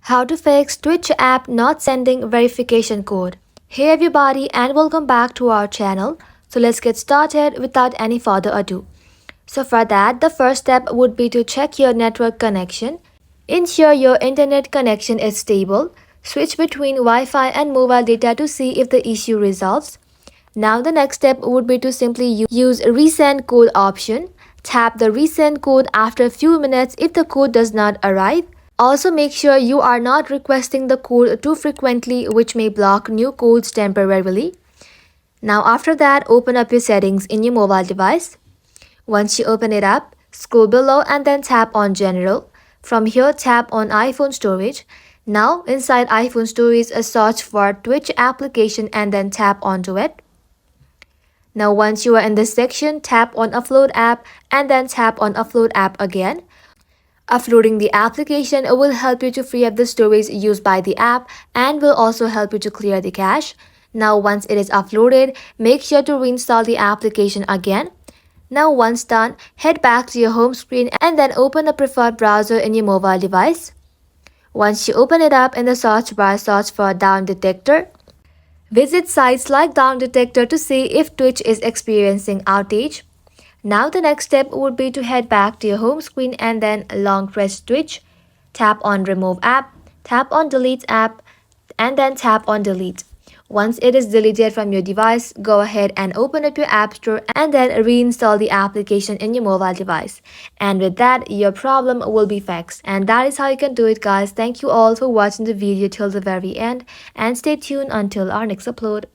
How to fix Twitch app not sending verification code. Hey everybody and welcome back to our channel. So let's get started without any further ado. So for that, the first step would be to check your network connection. Ensure your internet connection is stable. Switch between Wi-Fi and mobile data to see if the issue resolves. Now the next step would be to simply use resend code option. Tap the resend code after a few minutes if the code does not arrive. Also make sure you are not requesting the code too frequently, which may block new codes temporarily. Now after that, open up your settings in your mobile device. Once you open it up, scroll below and then tap on General. From here, tap on iPhone Storage. Now inside iPhone Storage, search for Twitch application and then tap onto it. Now once you are in this section, tap on Upload App and then tap on Upload App again. Uploading the application will help you to free up the storage used by the app and will also help you to clear the cache. Now once it is uploaded, make sure to reinstall the application again. Now once done, head back to your home screen and then open a preferred browser in your mobile device. Once you open it up, in the search bar, search for Down Detector. Visit sites like Down Detector to see if Twitch is experiencing outage. Now the next step would be to head back to your home screen and then long press Twitch. Tap on Remove App, tap on Delete App, and then tap on Delete. Once it is deleted from your device, go ahead and open up your App Store and then reinstall the application in your mobile device. And with that, your problem will be fixed. And that is how you can do it, guys. Thank you all for watching the video till the very end and stay tuned until our next upload.